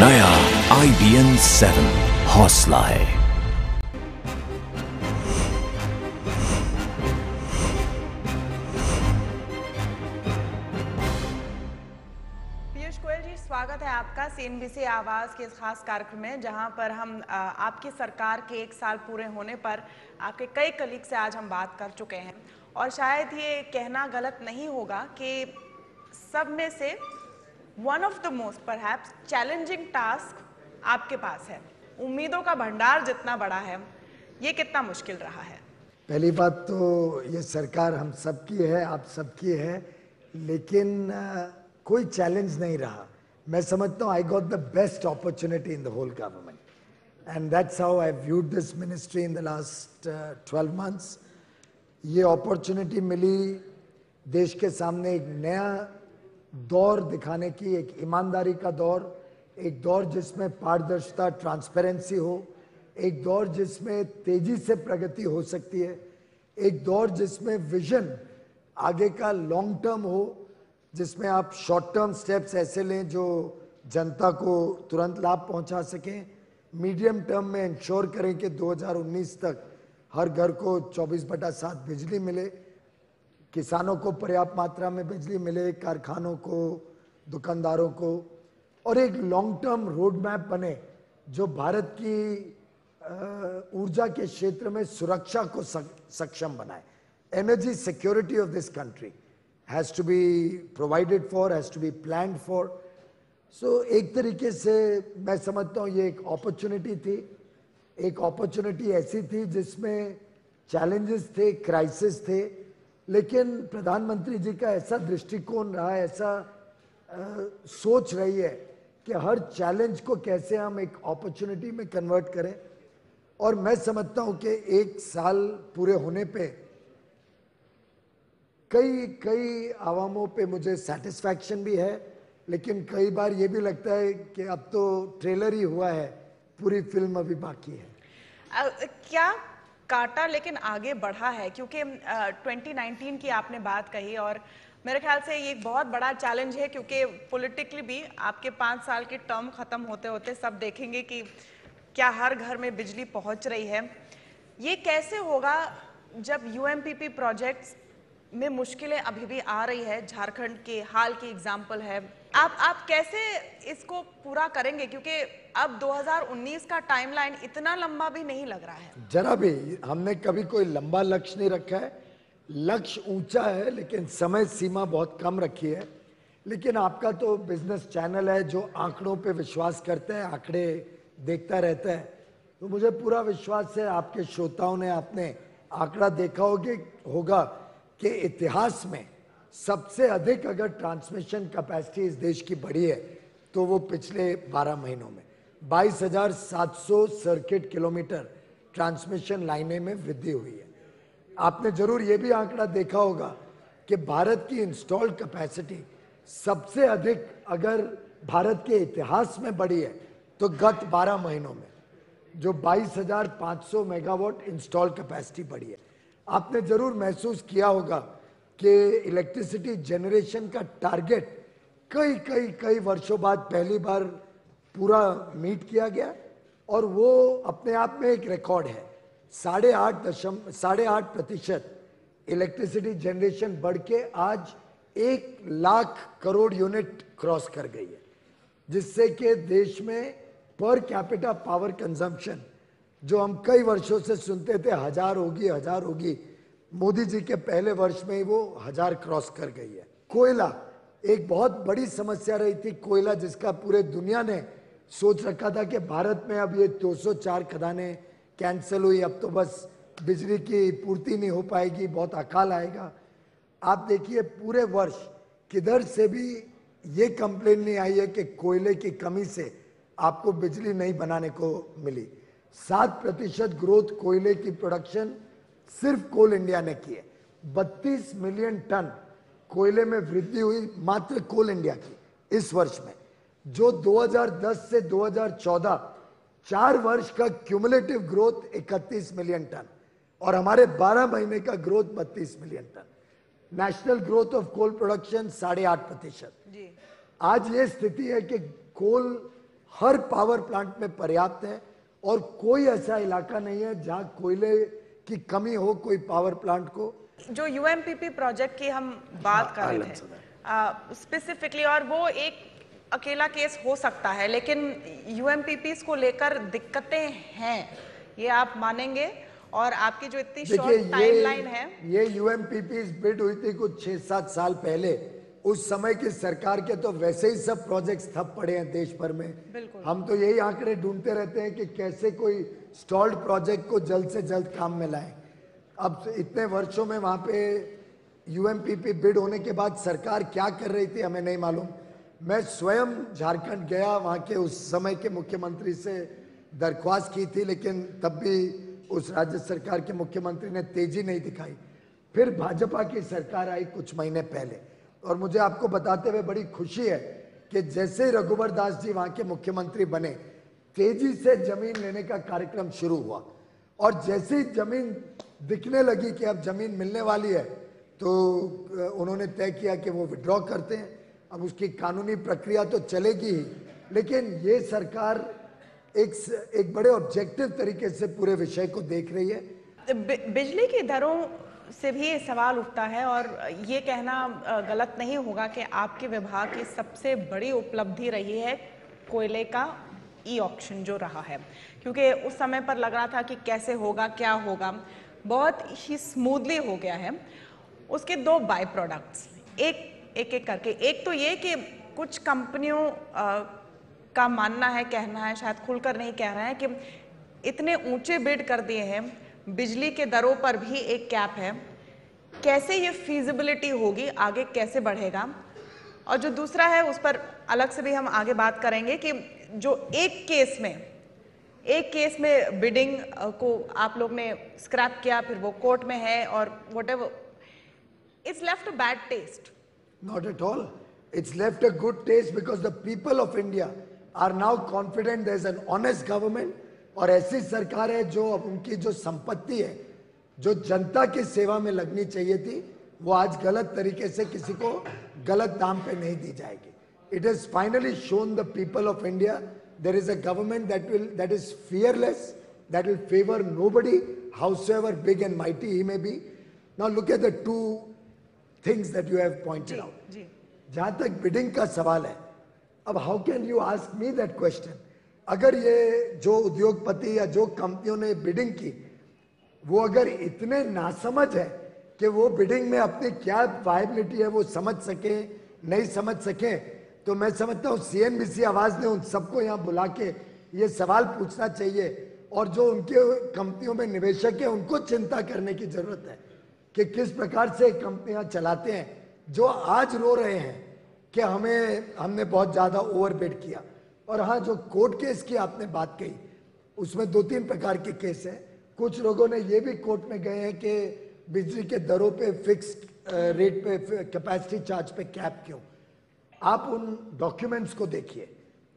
नया IBN 7 हौसला है। पीयूष गोयल जी, स्वागत है आपका CNBC आवाज के इस खास कार्यक्रम में, जहां पर हम आपकी सरकार के 1 साल पूरे होने पर आपके कई कलीग से आज हम बात कर चुके हैं। और शायद ये कहना गलत नहीं होगा कि सब में से one of the most perhaps challenging task आपके पास है। उम्मीदों का भंडार जितना बड़ा है, ये कितना मुश्किल रहा है? पहली बात तो ये सरकार हम सबकी है, आप सबकी है, लेकिन कोई चैलेंज नहीं रहा। मैं समझता हूँ I got the best opportunity in the whole government and that's how I viewed this ministry in the last 12 months. ये अपॉर्चुनिटी मिली देश के सामने एक नया दौर दिखाने की, एक ईमानदारी का दौर, एक दौर जिसमें पारदर्शिता, ट्रांसपेरेंसी हो, एक दौर जिसमें तेजी से प्रगति हो सकती है, एक दौर जिसमें विजन आगे का लॉन्ग टर्म हो, जिसमें आप शॉर्ट टर्म स्टेप्स ऐसे लें जो जनता को तुरंत लाभ पहुंचा सकें, मीडियम टर्म में इंश्योर करें कि 2019 तक हर घर को 24/7 बिजली मिले, किसानों को पर्याप्त मात्रा में बिजली मिले, कारखानों को, दुकानदारों को, और एक लॉन्ग टर्म रोड मैप बने जो भारत की ऊर्जा के क्षेत्र में सुरक्षा को सक्षम बनाए। Energy security of this country has to be provided for, has to be planned for. So एक तरीके से मैं समझता हूँ ये एक अपॉर्चुनिटी थी, एक अपॉर्चुनिटी ऐसी थी जिसमें चैलेंजेस थे, क्राइसिस थे, लेकिन प्रधानमंत्री जी का ऐसा दृष्टिकोण रहा, ऐसा सोच रही है कि हर चैलेंज को कैसे हम एक अपॉर्चुनिटी में कन्वर्ट करें। और मैं समझता हूं कि 1 साल पूरे होने पे कई आवामों पे मुझे सेटिस्फैक्शन भी है, लेकिन कई बार ये भी लगता है कि अब तो ट्रेलर ही हुआ है, पूरी फिल्म अभी बाकी है। क्या काटा लेकिन आगे बढ़ा है? क्योंकि 2019 की आपने बात कही और मेरे ख्याल से ये एक बहुत बड़ा चैलेंज है, क्योंकि पॉलिटिकली भी आपके 5 साल की टर्म खत्म होते होते सब देखेंगे कि क्या हर घर में बिजली पहुंच रही है। ये कैसे होगा जब UMPP प्रोजेक्ट्स में मुश्किलें अभी भी आ रही है? झारखंड के हाल की एग्जाम्पल है। आप कैसे इसको पूरा करेंगे? क्योंकि अब 2019 का टाइमलाइन इतना लंबा भी नहीं लग रहा है। जरा भी हमने कभी कोई लंबा लक्ष्य नहीं रखा है, लक्ष्य ऊंचा है लेकिन समय सीमा बहुत कम रखी है। लेकिन आपका तो बिजनेस चैनल है जो आंकड़ों पे विश्वास करते हैं, आंकड़े देखता रहता है, तो मुझे पूरा विश्वास है आपके श्रोताओं ने, आपने आंकड़ा देखा होगा कि इतिहास में सबसे अधिक अगर ट्रांसमिशन कैपेसिटी इस देश की बढ़ी है तो वो पिछले 12 महीनों में 22,700 सर्किट किलोमीटर ट्रांसमिशन लाइनें में वृद्धि हुई है। आपने जरूर ये भी आंकड़ा देखा होगा कि भारत की इंस्टॉल्ड कैपेसिटी सबसे अधिक अगर भारत के इतिहास में बढ़ी है तो गत 12 महीनों में जो 22,500 मेगावाट इंस्टॉल कैपेसिटी बढ़ी है। आपने जरूर महसूस किया होगा कि इलेक्ट्रिसिटी जनरेशन का टारगेट कई वर्षों बाद पहली बार पूरा मीट किया गया, और वो अपने आप में एक रिकॉर्ड है। 8.5% इलेक्ट्रिसिटी जनरेशन बढ़ के आज 1 लाख करोड़ यूनिट क्रॉस कर गई है, जिससे कि देश में पर कैपिटा पावर कंजम्पशन जो हम कई वर्षों से सुनते थे 1000 होगी, मोदी जी के पहले वर्ष में ही वो 1000 क्रॉस कर गई है। कोयला एक बहुत बड़ी समस्या रही थी, कोयला जिसका पूरे दुनिया ने सोच रखा था कि भारत में अब ये 204 खदानें कैंसिल हुई, अब तो बस बिजली की पूर्ति नहीं हो पाएगी, बहुत अकाल आएगा। आप देखिए पूरे वर्ष किधर से भी ये कंप्लेन नहीं आई है कि कोयले की कमी से आपको बिजली नहीं बनाने को मिली। 7% ग्रोथ कोयले की प्रोडक्शन सिर्फ कोल इंडिया ने की है। 32 मिलियन टन कोयले में वृद्धि हुई मात्र कोल इंडिया की इस वर्ष में, जो 2010 से 2014 4 वर्ष का क्यूमुलेटिव ग्रोथ 31 मिलियन टन, और हमारे 12 महीने का growth 32 million tonne. National growth of coal production 8.5%। आज ये स्थिति है कि कोल हर पावर प्लांट में पर्याप्त है और कोई ऐसा इलाका नहीं है जहां कोयले की कमी हो कोई पावर प्लांट को। जो यूएमपीपी प्रोजेक्ट की हम बात कर रहे थे स्पेसिफिकली, और वो एक अकेला केस हो सकता है, लेकिन यूएमपीपी को लेकर दिक्कतें हैं, ये आप मानेंगे? और आपकी जो इतनी शॉर्ट टाइमलाइन है, ये यूएमपीपी बिड हुई थी कुछ 6-7 साल पहले, उस समय की सरकार के तो वैसे ही सब प्रोजेक्ट्स ठप पड़े हैं देश भर में। हम तो यही आंकड़े ढूंढते रहते हैं कि कैसे कोई स्टॉल्ड प्रोजेक्ट को जल्द से जल्द काम में लाएं। अब इतने वर्षों में वहां पे यूएमपीपी बिड होने के बाद सरकार क्या कर रही थी हमें नहीं मालूम। मैं स्वयं झारखंड गया, वहां के उस समय के मुख्यमंत्री से दरख्वास्त की थी, लेकिन तब भी उस राज्य सरकार के मुख्यमंत्री ने तेजी नहीं दिखाई। फिर भाजपा की सरकार आई कुछ महीने पहले, और मुझे आपको बताते हुए बड़ी खुशी है कि जैसे रघुवर दास जी वहां के मुख्यमंत्री बने, तेजी से जमीन लेने का कार्यक्रम शुरू हुआ, और जैसे ही जमीन दिखने लगी कि अब जमीन मिलने वाली है, तो उन्होंने तय किया कि वो विड्रॉ करते हैं। अब उसकी कानूनी प्रक्रिया तो चलेगी ही, लेकिन ये सरकार एक बड़े ऑब्जेक्टिव तरीके से पूरे विषय को देख रही है। बिजली की दरों से भी ये सवाल उठता है, और ये कहना गलत नहीं होगा कि आपके विभाग की सबसे बड़ी उपलब्धि रही है कोयले का ई ऑक्शन जो रहा है, क्योंकि उस समय पर लग रहा था कि कैसे होगा, क्या होगा, बहुत ही स्मूथली हो गया है। उसके दो बाय प्रोडक्ट्स एक करके, एक तो ये कि कुछ कंपनियों का मानना है, कहना है, शायद खुलकर नहीं कह रहे हैं, कि इतने ऊंचे बिड कर दिए हैं, बिजली के दरों पर भी एक कैप है, कैसे ये फीजिबिलिटी होगी, आगे कैसे बढ़ेगा। और जो दूसरा है उस पर अलग से भी हम आगे बात करेंगे कि जो एक केस में बिडिंग को आप लोग ने स्क्रैप किया, फिर वो कोर्ट में है, और whatever, it's left a bad taste. Not at all. It's left a good taste because the people of India are now confident there's an honest government, और ऐसी सरकार है जो उनकी जो संपत्ति है, जो जनता की सेवा में लगनी चाहिए थी, वो आज गलत तरीके से किसी को गलत दाम पे नहीं दी जाएगी। It has finally shown the people of India there is a government that is fearless, that will favor nobody, howsoever big and mighty he may be. Now look at the two things that you have pointed out. जहां तक bidding का सवाल है, अब how can you ask me that question? अगर ये जो उद्योगपति या जो कंपनियों ने बिडिंग की, वो अगर इतने नासमझ है कि वो बिडिंग में अपनी क्या वायबिलिटी है वो समझ सके, नहीं समझ सके, तो मैं समझता हूँ सीएनबीसी आवाज ने उन सबको यहाँ बुला के ये सवाल पूछना चाहिए, और जो उनके कंपनियों में निवेशक है उनको चिंता करने की जरूरत है कि किस प्रकार से कंपनियां चलाते हैं, जो आज रो रहे हैं कि हमने बहुत ज्यादा ओवरबिड किया। और हाँ, जो कोर्ट केस की आपने बात कही, उसमें 2-3 प्रकार के केस हैं। कुछ लोगों ने ये भी कोर्ट में गए हैं कि बिजली के दरों पे फिक्स्ड रेट पे, कैपेसिटी चार्ज पे कैप क्यों? आप उन डॉक्यूमेंट्स को देखिए,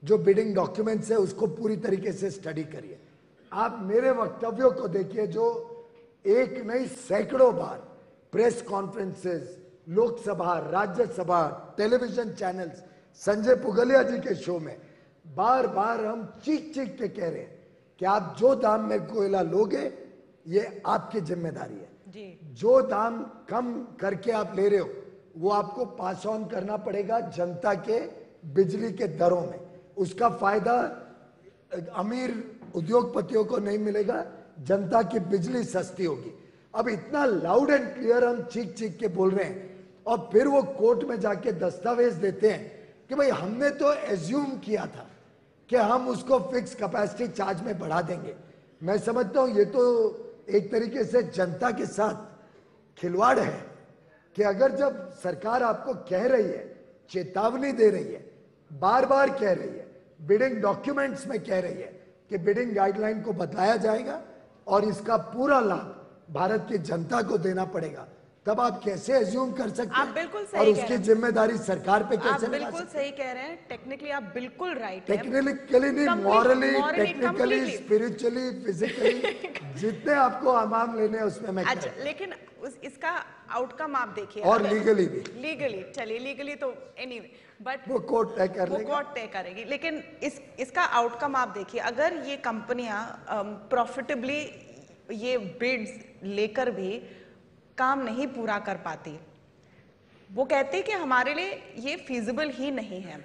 जो बिडिंग डॉक्यूमेंट्स है उसको पूरी तरीके से स्टडी करिए। आप मेरे वक्तव्यों को देखिए, जो एक नहीं सैकड़ों बार press conferences, Lok Sabha, Rajya Sabha, television channels, Sanjay Pugalia ji के शो में बार बार हम चीख चीख के कह रहे हैं कि आप जो दाम में कोयला लोगे ये आपकी जिम्मेदारी है जी। जो दाम कम करके आप ले रहे हो वो आपको पास ऑन करना पड़ेगा जनता के बिजली के दरों में। उसका फायदा अमीर उद्योगपतियों को नहीं मिलेगा, जनता की बिजली सस्ती होगी। अब इतना लाउड एंड क्लियर हम चीख चीख के बोल रहे हैं, और फिर वो कोर्ट में जाके दस्तावेज देते हैं कि भाई हमने तो एज्यूम किया था कि हम उसको फिक्स कैपेसिटी चार्ज में बढ़ा देंगे। मैं समझता हूं ये तो एक तरीके से जनता के साथ खिलवाड़ है कि अगर जब सरकार आपको कह रही है, चेतावनी दे रही है, बार बार कह रही है, बिडिंग डॉक्यूमेंट्स में कह रही है कि बिडिंग गाइडलाइन को बदलाया जाएगा और इसका पूरा लाभ भारत की जनता को देना पड़ेगा, तब आप कैसे एज्यूम कर सकते आप हैं? बिल्कुल सही और कह उसकी रहे हैं। जिम्मेदारी सरकार पे आप कैसे लगा बिल्कुल सकते सही कह रहे हैं, टेक्निकली आप बिल्कुल राइट हैं। टेक्निकली नहीं, morally, technically, completely। Spiritually, physically, जितने आपको अमाम लेने हैं उसमें मैं अच्छा, लेकिन इसका आउटकम आप देखिए। और लीगली भी, लीगली चलिए, लीगली तो एनीवे, बट वो कोर्ट तय कर वो लेगा। कोर्ट तय करेगी। लेकिन इसका आउटकम आप देखिए, अगर ये कंपनियां प्रॉफिटेबली ये बिड्स लेकर भी काम नहीं पूरा कर पाती, वो कहते हैं कि हमारे लिए ये फीजिबल ही नहीं है,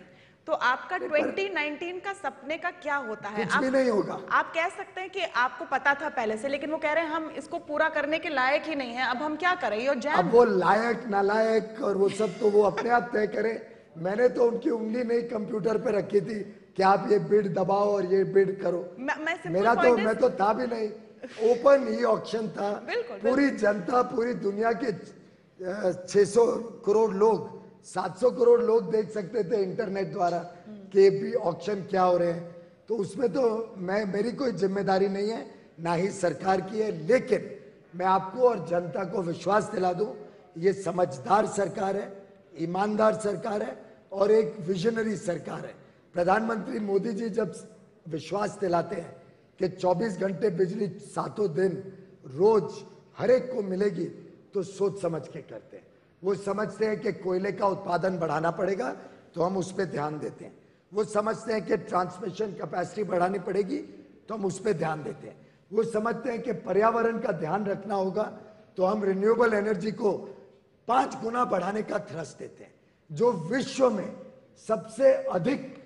तो आपका 2019 का सपने का क्या होता है? कुछ भी नहीं होगा। आप कह सकते हैं कि आपको पता था पहले से, लेकिन वो कह रहे हैं हम इसको पूरा करने के लायक ही नहीं है, अब हम क्या करें? और अब वो लायक नालायक और वो सब तो वो अपने आप तय करें। मैंने तो उनकी उंगली नहीं कंप्यूटर पे रखी थी कि आप ये बिड दबाओ और ये बिड करो। मैं तो था भी नहीं, ओपन ही ऑक्शन था। पूरी जनता, पूरी दुनिया के 600 करोड़ लोग, 700 करोड़ लोग देख सकते थे इंटरनेट द्वारा कि भी ऑक्शन क्या हो रहे हैं। तो उसमें तो मेरी कोई जिम्मेदारी नहीं है, ना ही सरकार की है। लेकिन मैं आपको और जनता को विश्वास दिला दूं, ये समझदार सरकार है, ईमानदार सरकार है और एक विजनरी सरकार है। प्रधानमंत्री मोदी जी जब विश्वास दिलाते हैं कि 24 घंटे बिजली 7 दिन रोज हर एक को मिलेगी, तो सोच समझ के करते हैं। वो समझते हैं कि कोयले का उत्पादन बढ़ाना पड़ेगा, तो हम उस पर ध्यान देते हैं। वो समझते हैं कि ट्रांसमिशन कैपेसिटी बढ़ानी पड़ेगी, तो हम उस पर ध्यान देते हैं। वो समझते हैं कि पर्यावरण का ध्यान रखना होगा, तो हम रिन्यूएबल एनर्जी को 5 गुना बढ़ाने का थ्रस्ट देते हैं। जो विश्व में सबसे अधिक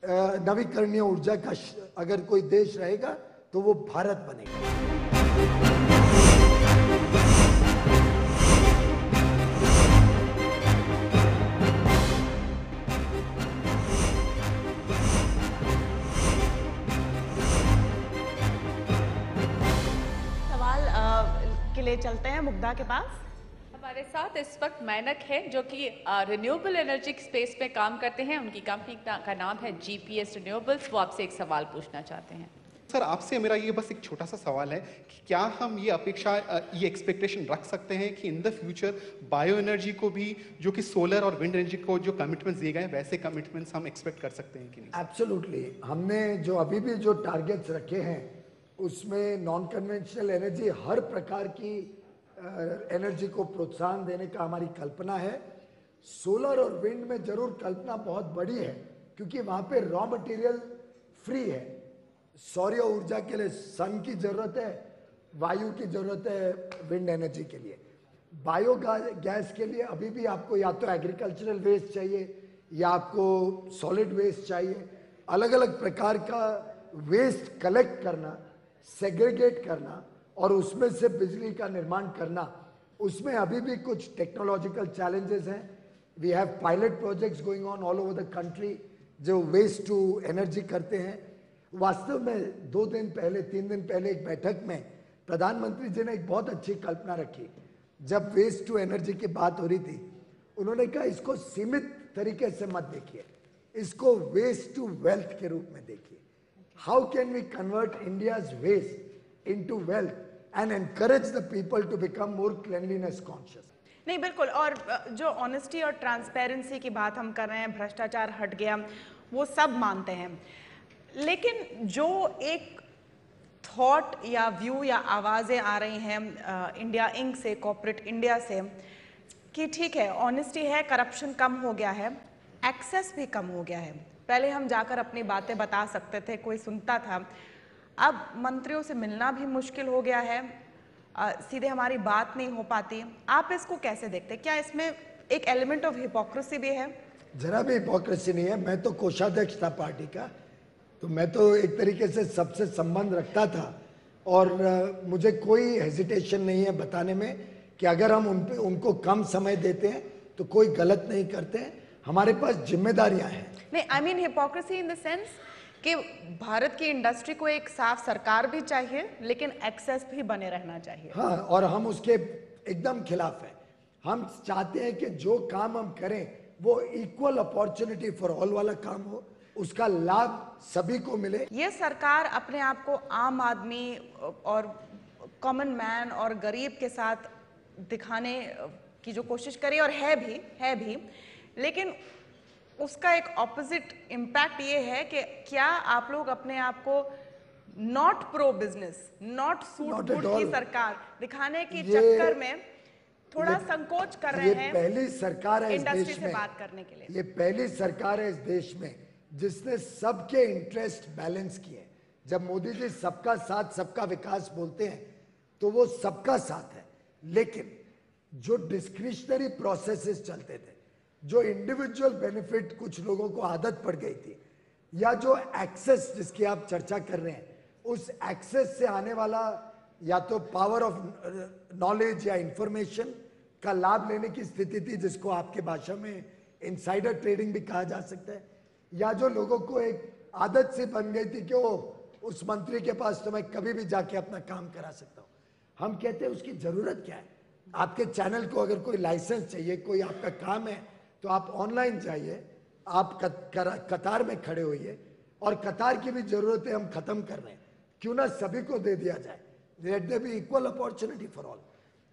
नवीकरणीय ऊर्जा का अगर कोई देश रहेगा तो वो भारत बनेगा। के लिए चलते हैं मुग्धा के पास। हमारे साथ इस वक्त मैनक है जो कि रिन्यूएबल एनर्जी स्पेस पे काम करते हैं। उनकी कंपनी का नाम है जीपीएस रिन्यूएबल्स। वो आपसे एक सवाल पूछना चाहते हैं। सर, आपसे मेरा ये बस एक छोटा सा सवाल है कि क्या हम ये अपेक्षा, ये एक्सपेक्टेशन रख सकते हैं कि in the future bio energy को भी, जो कि सोलर और विंड एनर्जी को जो कमिटमेंट्स दिए गए हैं, वैसे कमिटमेंट्स हम एक्सपेक्ट कर सकते हैं कि नहीं? एब्सोल्युटली। हमने जो अभी भी जो टारगेट्स रखे हैं उसमें नॉन कन्वेंशनल एनर्जी, हर प्रकार की एनर्जी को प्रोत्साहन देने का हमारी कल्पना है। सोलर और विंड में जरूर कल्पना बहुत बड़ी है, क्योंकि वहां पे रॉ मटेरियल फ्री है। सौर्य ऊर्जा के लिए सन की जरूरत है, वायु की जरूरत है विंड एनर्जी के लिए। बायो गैस के लिए अभी भी आपको या तो एग्रीकल्चरल वेस्ट चाहिए या आपको सॉलिड वेस्ट चाहिए। अलग अलग प्रकार का वेस्ट कलेक्ट करना, सेग्रीगेट करना और उसमें से बिजली का निर्माण करना, उसमें अभी भी कुछ टेक्नोलॉजिकल चैलेंजेस हैं। We have pilot projects going on all over the country जो वेस्ट टू एनर्जी करते हैं। वास्तव में 2 दिन पहले, 3 दिन पहले एक बैठक में प्रधानमंत्री जी ने एक बहुत अच्छी कल्पना रखी। जब वेस्ट टू एनर्जी की बात हो रही थी, उन्होंने कहा इसको सीमित तरीके से मत देखिए, इसको वेस्ट टू वेल्थ के रूप में देखिए। How can we convert India's waste into wealth and encourage the people to become more cleanliness conscious. नहीं, बिल्कुल। और जो ऑनेस्टी और ट्रांसपेरेंसी की बात हम कर रहे हैं, भ्रष्टाचार हट गया, वो सब मानते हैं। लेकिन जो एक थॉट या व्यू या आवाज़ें आ रही हैं इंडिया इंक से, कॉर्पोरेट इंडिया से, कि ठीक है ऑनेस्टी है, करप्शन कम हो गया है, एक्सेस भी कम हो गया है। पहले हम जाकर अपनी बातें बता सकते थे, कोई सुनता था। अब मंत्रियों से मिलना भी मुश्किल हो गया है, सीधे हमारी बात नहीं हो पाती। आप इसको कैसे देखते हैं? क्या इसमें एक एलिमेंट ऑफ हिपोक्रेसी भी है? जरा भी हिपोक्रेसी नहीं है। मैं तो कोषाध्यक्ष था पार्टी का, तो मैं तो एक तरीके से सबसे संबंध रखता था और मुझे कोई हेजिटेशन नहीं है बताने में कि अगर हम उनको कम समय देते हैं तो कोई गलत नहीं करते हैं। हमारे पास जिम्मेदारियां हैं। नहीं, I mean hypocrisy in the sense कि भारत की इंडस्ट्री को एक साफ सरकार भी चाहिए, लेकिन एक्सेस भी बने रहना चाहिए। हाँ, और हम उसके एकदम खिलाफ हैं। हम चाहते हैं कि जो काम हम करें वो इक्वल अपॉर्चुनिटी फॉर ऑल वाला काम हो, उसका लाभ सभी को मिले। ये सरकार अपने आप को आम आदमी और कॉमन मैन और गरीब के साथ दिखाने की जो कोशिश करी और है भी, लेकिन उसका एक ऑपोजिट इम्पैक्ट ये है कि क्या आप लोग अपने आप को not pro business, not suit boot की सरकार दिखाने के चक्कर में थोड़ा संकोच कर रहे हैं? पहली सरकार है इस इंडस्ट्री देश से में, बात करने के लिए। ये पहली सरकार है इस देश में जिसने सबके इंटरेस्ट बैलेंस किए। जब मोदी जी सबका साथ सबका विकास बोलते हैं तो वो सबका साथ है, लेकिन जो डिस्क्रिशनरी प्रोसेसेस चलते थे, जो इंडिविजुअल बेनिफिट कुछ लोगों को आदत पड़ गई थी, या जो एक्सेस जिसकी आप चर्चा कर रहे हैं, उस एक्सेस से आने वाला या तो पावर ऑफ नॉलेज या इंफॉर्मेशन का लाभ लेने की स्थिति थी, जिसको आपके भाषा में इनसाइडर ट्रेडिंग भी कहा जा सकता है, या जो लोगों को एक आदत सी बन गई थी कि वो उस मंत्री के पास तो मैं कभी भी जाके अपना काम करा सकता हूं। हम कहते हैं उसकी जरूरत क्या है? आपके चैनल को अगर कोई लाइसेंस चाहिए, कोई आपका काम है, तो आप ऑनलाइन जाइए, आप कतार में खड़े होइए, और कतार की भी जरूरत है हम खत्म कर रहे हैं, क्यों ना सभी को दे दिया जाए, let there be equal opportunity for all.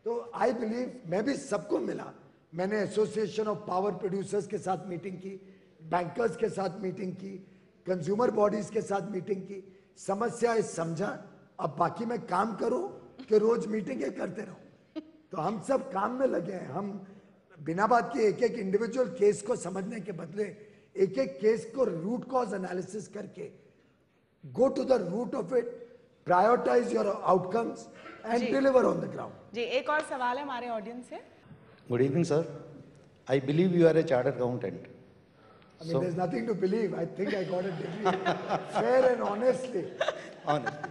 तो आई बिलीव, मैं भी सबको मिला, मैंने एसोसिएशन ऑफ पावर प्रोड्यूसर्स के साथ मीटिंग की, बैंकर्स के साथ मीटिंग की, कंज्यूमर बॉडीज के साथ मीटिंग की, समस्याएं समझा, अब बाकी मैं काम करूं कि रोज मीटिंगें करते रहूं। तो हम सब काम में लगे हैं। हम बिना बात के एक एक इंडिविजुअल केस को समझने के बदले एक एक केस को रूट कॉज एनालिसिस करके go to the root of it, prioritise your outcomes and deliver on the ground. जी, एक और सवाल है हमारे ऑडियंस से। Good evening, sir. I believe you are a chartered accountant. I mean, there's nothing to believe. I think I got a degree, fair and honestly. Honestly.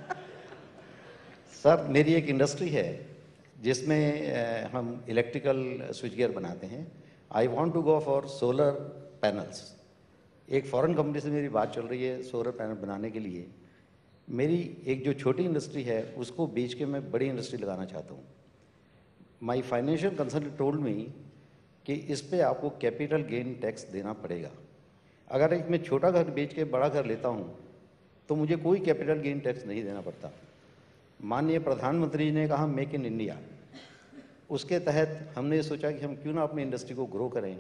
Sir, मेरी एक industry है जिसमें हम इलेक्ट्रिकल स्विच गियर बनाते हैं। I want to go for solar panels. एक foreign company से मेरी बात चल रही है सोलर पैनल बनाने के लिए। मेरी एक जो छोटी इंडस्ट्री है उसको बेच के मैं बड़ी इंडस्ट्री लगाना चाहता हूँ। माई फाइनेंशियल कंसल्टेंट टोल्ड मी कि इस पे आपको कैपिटल गेन टैक्स देना पड़ेगा। अगर एक मैं छोटा घर बेच के बड़ा घर लेता हूँ तो मुझे कोई कैपिटल गेन टैक्स नहीं देना पड़ता। माननीय प्रधानमंत्री जी ने कहा मेक इन इंडिया, उसके तहत हमने सोचा कि हम क्यों ना अपनी इंडस्ट्री को ग्रो करें,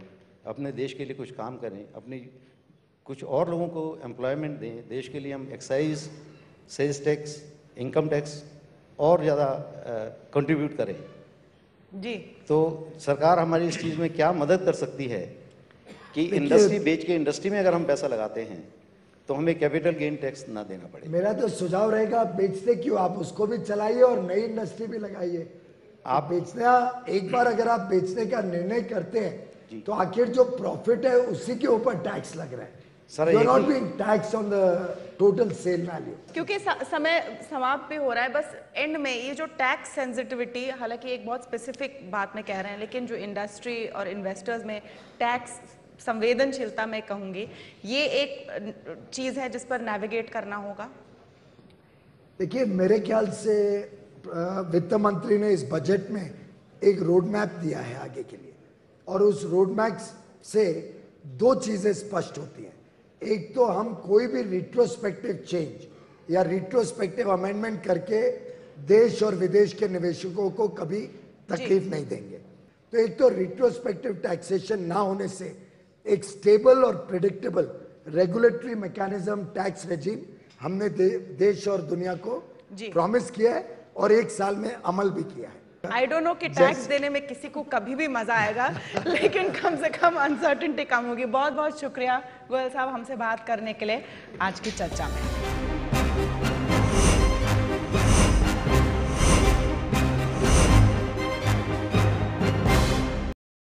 अपने देश के लिए कुछ काम करें, अपनी कुछ और लोगों को एम्प्लॉयमेंट दें। देश के लिए हम excise, sales tax, income tax और ज़्यादा कंट्रीब्यूट करें। जी, तो सरकार हमारी इस चीज़ में क्या मदद कर सकती है कि इंडस्ट्री बेच के इंडस्ट्री में अगर हम पैसा लगाते हैं तो हमें कैपिटल गेन टैक्स ना देना पड़े। मेरा तो सुझाव रहेगा, आप बेचते क्यों, आप उसको भी चलाइए और नई इंडस्ट्री भी लगाइए। आप बेचना, एक बार अगर आप बेचने का निर्णय करते हैं तो आखिर जो प्रॉफिट है उसी के ऊपर टैक्स लग रहा है। Sir, you are not being tax on the total sale value. क्योंकि समय समाप्त भी हो रहा है, बस एंड में ये जो टैक्स सेंसिटिविटी, हालांकि एक बहुत स्पेसिफिक बात में कह रहे हैं, लेकिन जो इंडस्ट्री और इन्वेस्टर्स में टैक्स संवेदनशीलता मैं कहूंगी, ये एक चीज है जिस पर नेविगेट करना होगा। देखिए, मेरे ख्याल से वित्त मंत्री ने इस बजट में एक रोड मैप दिया है आगे के लिए, और उस रोड मैप से दो चीजें स्पष्ट होती हैं। एक तो हम कोई भी रिट्रोस्पेक्टिव चेंज या रिट्रोस्पेक्टिव अमेंडमेंट करके देश और विदेश के निवेशकों को कभी तकलीफ नहीं देंगे। तो एक तो रिट्रोस्पेक्टिव टैक्सेशन ना होने से एक स्टेबल और predictable regulatory mechanism, tax regime हमने देश और दुनिया को प्रॉमिस किया है और 1 साल में अमल भी किया है। आई डोंट नो कि टैक्स देने में किसी को कभी भी मजा आएगा, लेकिन कम से कम अनसर्टेनिटी कम होगी। बहुत बहुत शुक्रिया गोयल साहब हमसे बात करने के लिए आज की चर्चा में।